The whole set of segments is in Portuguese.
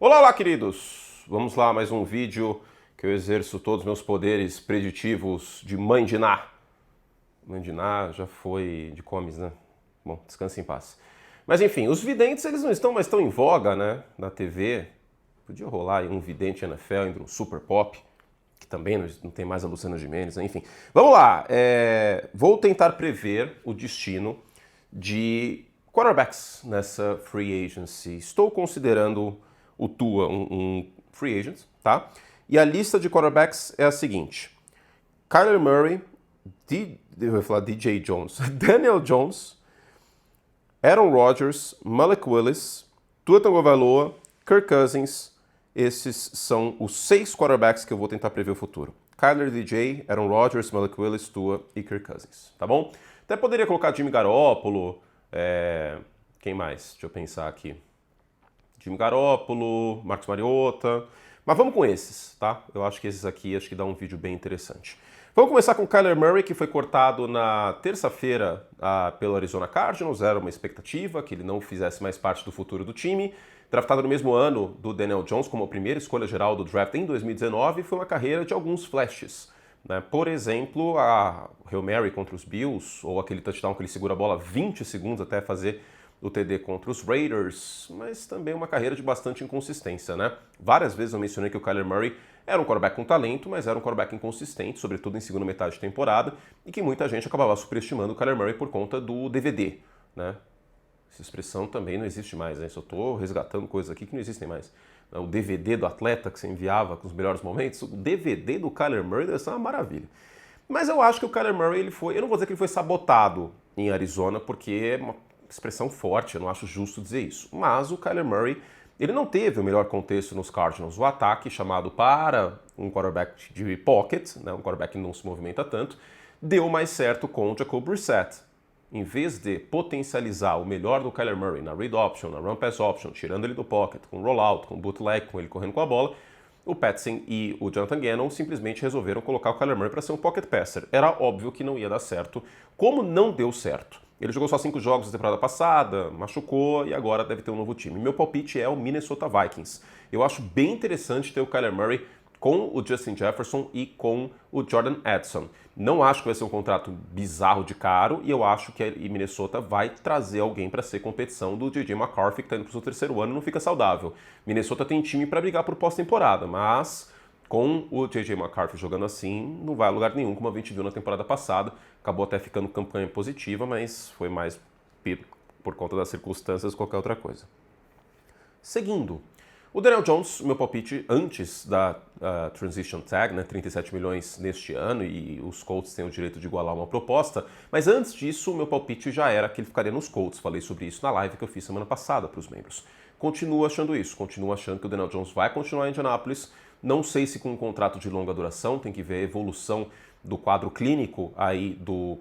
Olá, olá, queridos! Vamos lá, mais um vídeo que eu exerço todos os meus poderes preditivos de Mãe de Ná. Mãe de Ná já foi de comes, né? Bom, descanse em paz. Mas enfim, os videntes eles não estão mais tão em voga, né? Na TV. Podia rolar aí um vidente NFL indo no Super Pop, que também não tem mais a Luciana Gimenez, né? Enfim. Vamos lá, vou tentar prever o destino de quarterbacks nessa free agency. Estou considerando o Tua um free agent, tá? E a lista de quarterbacks é a seguinte: Kyler Murray, eu vou falar DJ Jones, Daniel Jones, Aaron Rodgers, Malik Willis, Tua Tagovailoa, Kirk Cousins. Esses são os 6 quarterbacks que eu vou tentar prever o futuro. Kyler, DJ, Aaron Rodgers, Malik Willis, Tua e Kirk Cousins, tá bom? Até poderia colocar Jimmy Garoppolo, quem mais? Deixa eu pensar aqui. Jimmy Garoppolo, Marcos Mariota. Mas vamos com esses, tá? Eu acho que esses aqui dá um vídeo bem interessante. Vamos começar com o Kyler Murray, que foi cortado na terça-feira pelo Arizona Cardinals. Era uma expectativa que ele não fizesse mais parte do futuro do time. Draftado no mesmo ano do Daniel Jones como a primeira escolha geral do draft em 2019, foi uma carreira de alguns flashes, né? Por exemplo, a Hail Mary contra os Bills, ou aquele touchdown que ele segura a bola 20 segundos até fazer o TD contra os Raiders, mas também uma carreira de bastante inconsistência, né? Várias vezes eu mencionei que o Kyler Murray era um quarterback com talento, mas era um quarterback inconsistente, sobretudo em segunda metade de temporada, e que muita gente acabava superestimando o Kyler Murray por conta do DVD, né? Essa expressão também não existe mais, né? Só estou resgatando coisas aqui que não existem mais. O DVD do atleta que você enviava com os melhores momentos, o DVD do Kyler Murray deve ser uma maravilha. Mas eu acho que o Kyler Murray, eu não vou dizer que ele foi sabotado em Arizona, porque é uma expressão forte, eu não acho justo dizer isso. Mas o Kyler Murray, ele não teve o melhor contexto nos Cardinals. O ataque, chamado para um quarterback de pocket, né, um quarterback que não se movimenta tanto, deu mais certo com o Jacoby Brissett. Em vez de potencializar o melhor do Kyler Murray na read option, na run pass option, tirando ele do pocket, com rollout, com bootleg, com ele correndo com a bola, o Petson e o Jonathan Gannon simplesmente resolveram colocar o Kyler Murray para ser um pocket passer. Era óbvio que não ia dar certo, como não deu certo. Ele jogou só 5 jogos na temporada passada, machucou e agora deve ter um novo time. Meu palpite é o Minnesota Vikings. Eu acho bem interessante ter o Kyler Murray com o Justin Jefferson e com o Jordan Addison. Não acho que vai ser um contrato bizarro de caro e eu acho que Minnesota vai trazer alguém para ser competição do J.J. McCarthy, que está indo para o seu terceiro ano e não fica saudável. Minnesota tem time para brigar por pós-temporada, mas com o J.J. McCarthy jogando assim, não vai a lugar nenhum, como a gente viu na temporada passada. Acabou até ficando campanha positiva, mas foi mais por conta das circunstâncias do que qualquer outra coisa. Seguindo, o Daniel Jones, meu palpite antes da Transition Tag, né, 37 milhões neste ano, e os Colts têm o direito de igualar uma proposta, mas antes disso, meu palpite já era que ele ficaria nos Colts. Falei sobre isso na live que eu fiz semana passada para os membros. Continuo achando isso, continuo achando que o Daniel Jones vai continuar em Indianapolis. Não sei se com um contrato de longa duração, tem que ver a evolução do quadro clínico aí do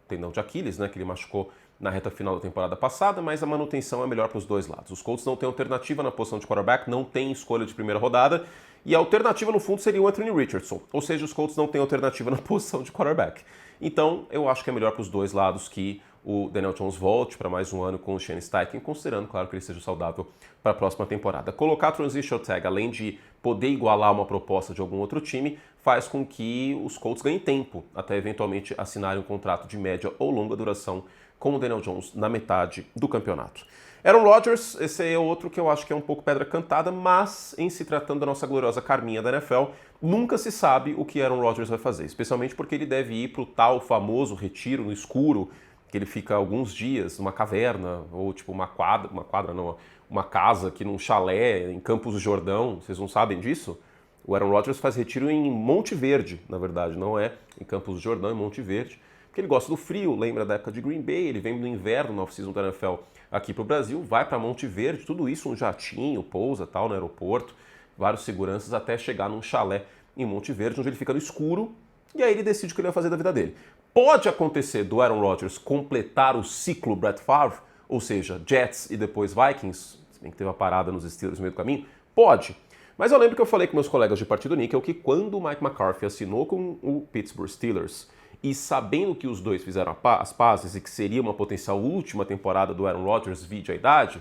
tendão de Aquiles, né, que ele machucou na reta final da temporada passada, mas a manutenção é melhor para os dois lados. Os Colts não têm alternativa na posição de quarterback, não tem escolha de primeira rodada, e a alternativa no fundo seria o Anthony Richardson, ou seja, os Colts não têm alternativa na posição de quarterback. Então, eu acho que é melhor para os dois lados que o Daniel Jones volte para mais um ano com o Shane Steichen, considerando, claro, que ele seja saudável para a próxima temporada. Colocar a Transition Tag, além de poder igualar uma proposta de algum outro time, faz com que os Colts ganhem tempo até eventualmente assinarem um contrato de média ou longa duração com o Daniel Jones na metade do campeonato. Aaron Rodgers, esse aí é outro que eu acho que é um pouco pedra cantada, mas em se tratando da nossa gloriosa Carminha da NFL, nunca se sabe o que Aaron Rodgers vai fazer, especialmente porque ele deve ir para o tal famoso retiro no escuro, que ele fica alguns dias numa caverna, ou tipo uma casa aqui num chalé em Campos do Jordão. Vocês não sabem disso? O Aaron Rodgers faz retiro em Monte Verde, na verdade, não é em Campos do Jordão, é em Monte Verde, porque ele gosta do frio, lembra da época de Green Bay, ele vem no inverno, na off-season da NFL aqui para o Brasil, vai para Monte Verde, tudo isso um jatinho, pousa tal no aeroporto, vários seguranças até chegar num chalé em Monte Verde, onde ele fica no escuro, e aí ele decide o que ele vai fazer da vida dele. Pode acontecer do Aaron Rodgers completar o ciclo Brett Favre, ou seja, Jets e depois Vikings, se bem que teve uma parada nos Steelers no meio do caminho, pode. Mas eu lembro que eu falei com meus colegas de partido níquel que quando o Mike McCarthy assinou com o Pittsburgh Steelers e sabendo que os dois fizeram as pazes e que seria uma potencial última temporada do Aaron Rodgers, vide a idade,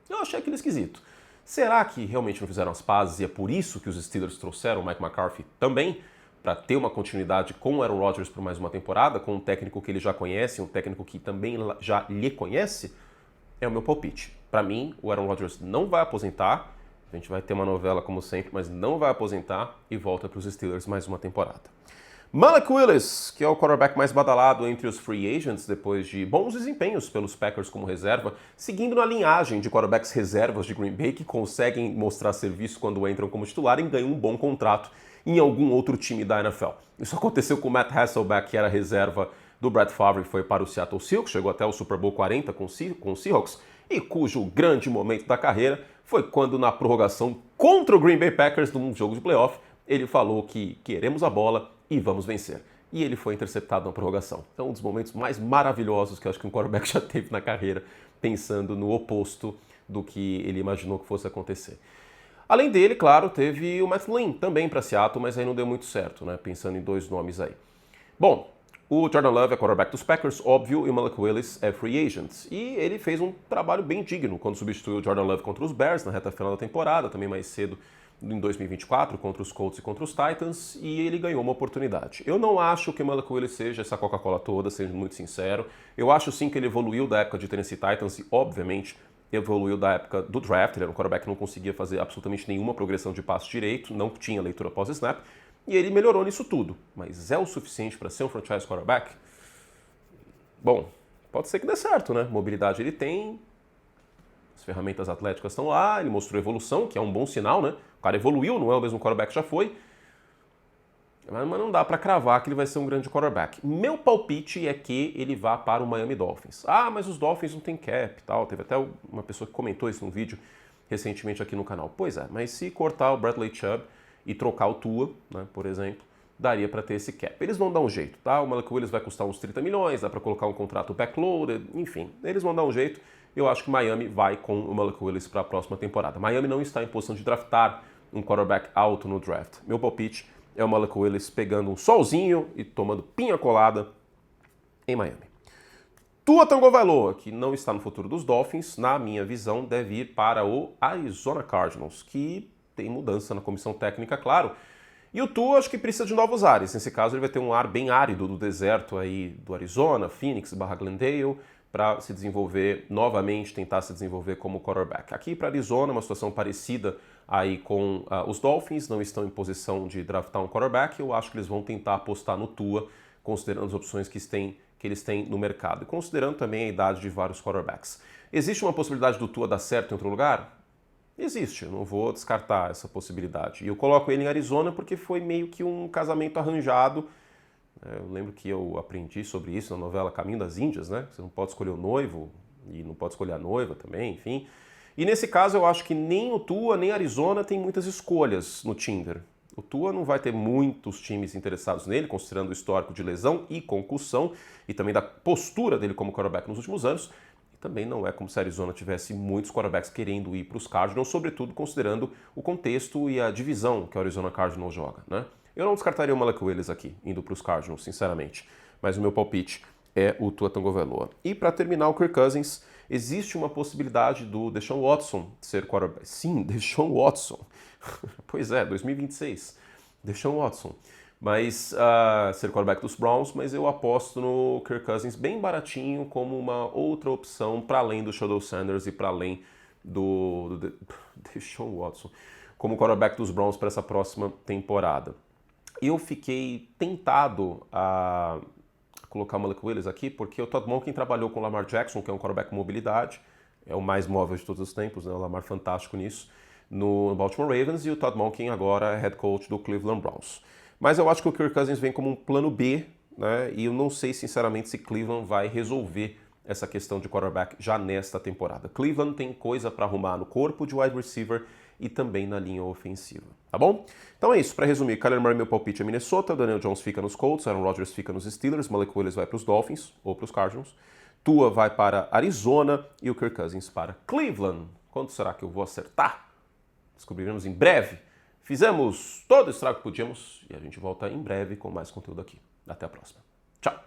eu achei aquilo esquisito. Será que realmente não fizeram as pazes e é por isso que os Steelers trouxeram o Mike McCarthy também? Para ter uma continuidade com o Aaron Rodgers por mais uma temporada, com um técnico que ele já conhece, um técnico que também já lhe conhece? É o meu palpite. Para mim, o Aaron Rodgers não vai aposentar, a gente vai ter uma novela como sempre, mas não vai aposentar e volta para os Steelers mais uma temporada. Malik Willis, que é o quarterback mais badalado entre os free agents depois de bons desempenhos pelos Packers como reserva, seguindo na linhagem de quarterbacks reservas de Green Bay que conseguem mostrar serviço quando entram como titular e ganham um bom contrato em algum outro time da NFL. Isso aconteceu com o Matt Hasselbeck, que era reserva do Brett Favre e foi para o Seattle Seahawks, chegou até o Super Bowl 40 com o Seahawks, e cujo grande momento da carreira foi quando na prorrogação contra o Green Bay Packers num jogo de playoff, ele falou que queremos a bola e vamos vencer. E ele foi interceptado na prorrogação. Então, um dos momentos mais maravilhosos que eu acho que um quarterback já teve na carreira, pensando no oposto do que ele imaginou que fosse acontecer. Além dele, claro, teve o Matt Lynn também para Seattle, mas aí não deu muito certo, né? Pensando em dois nomes aí. Bom, o Jordan Love é quarterback dos Packers, óbvio, e o Malik Willis é free agent. E ele fez um trabalho bem digno quando substituiu o Jordan Love contra os Bears na reta final da temporada, também mais cedo em 2024, contra os Colts e contra os Titans, e ele ganhou uma oportunidade. Eu não acho que o Malik Willis seja essa Coca-Cola toda, sendo muito sincero. Eu acho sim que ele evoluiu da época de Tennessee Titans e, obviamente, evoluiu da época do draft. Ele era um quarterback que não conseguia fazer absolutamente nenhuma progressão de passe direito, não tinha leitura pós-snap, e ele melhorou nisso tudo. Mas é o suficiente para ser um franchise quarterback? Bom, pode ser que dê certo, né? Mobilidade ele tem, as ferramentas atléticas estão lá, ele mostrou evolução, que é um bom sinal, né? O cara evoluiu, não é o mesmo quarterback que já foi. Mas não dá para cravar que ele vai ser um grande quarterback. Meu palpite é que ele vá para o Miami Dolphins. Ah, mas os Dolphins não tem cap e tal. Teve até uma pessoa que comentou isso num vídeo recentemente aqui no canal. Pois é, mas se cortar o Bradley Chubb e trocar o Tua, né, por exemplo, daria para ter esse cap. Eles vão dar um jeito, tá? O Malik Willis vai custar uns 30 milhões, dá para colocar um contrato backloaded, enfim. Eles vão dar um jeito. Eu acho que Miami vai com o Malik Willis para a próxima temporada. Miami não está em posição de draftar um quarterback alto no draft. Meu palpite é o Malik Willis pegando um solzinho e tomando pinha colada em Miami. Tua Tagovailoa, que não está no futuro dos Dolphins, na minha visão, deve ir para o Arizona Cardinals, que tem mudança na comissão técnica, claro. E o Tua acho que precisa de novos ares. Nesse caso, ele vai ter um ar bem árido do deserto aí do Arizona, Phoenix, Glendale, para se desenvolver novamente, tentar se desenvolver como quarterback. Aqui para Arizona, uma situação parecida aí com os Dolphins, não estão em posição de draftar um quarterback, eu acho que eles vão tentar apostar no Tua, considerando as opções que eles têm no mercado, e considerando também a idade de vários quarterbacks. Existe uma possibilidade do Tua dar certo em outro lugar? Existe, eu não vou descartar essa possibilidade. E eu coloco ele em Arizona porque foi meio que um casamento arranjado. Eu lembro que eu aprendi sobre isso na novela Caminho das Índias, né? Você não pode escolher o noivo e não pode escolher a noiva também, enfim. E nesse caso eu acho que nem o Tua, nem Arizona tem muitas escolhas no Tinder. O Tua não vai ter muitos times interessados nele, considerando o histórico de lesão e concussão, e também da postura dele como quarterback nos últimos anos. E também não é como se a Arizona tivesse muitos quarterbacks querendo ir para os Cardinals, sobretudo considerando o contexto e a divisão que o Arizona Cardinals joga, né? Eu não descartaria o Malik Willis aqui, indo para os Cardinals, sinceramente. Mas o meu palpite é o Tua Tagovailoa. E para terminar, o Kirk Cousins, existe uma possibilidade do Deshaun Watson ser quarterback. Sim, Deshaun Watson. Pois é, 2026. Deshaun Watson. Mas ser quarterback dos Browns, mas eu aposto no Kirk Cousins bem baratinho como uma outra opção para além do Shadow Sanders e para além do Deshaun Watson como quarterback dos Browns para essa próxima temporada. Eu fiquei tentado a colocar o Malik Willis aqui, porque o Todd Monken trabalhou com o Lamar Jackson, que é um quarterback com mobilidade, é o mais móvel de todos os tempos, né? O Lamar fantástico nisso, no Baltimore Ravens, e o Todd Monken agora é head coach do Cleveland Browns. Mas eu acho que o Kirk Cousins vem como um plano B, né? E eu não sei, sinceramente, se Cleveland vai resolver essa questão de quarterback já nesta temporada. Cleveland tem coisa para arrumar no corpo de wide receiver e também na linha ofensiva, tá bom? Então é isso, para resumir, Kyler Murray, meu palpite é Minnesota, Daniel Jones fica nos Colts, Aaron Rodgers fica nos Steelers, Malik Willis vai para os Dolphins ou para os Cardinals, Tua vai para Arizona e o Kirk Cousins para Cleveland. Quanto será que eu vou acertar? Descobriremos em breve. Fizemos todo o estrago que podíamos e a gente volta em breve com mais conteúdo aqui. Até a próxima. Tchau!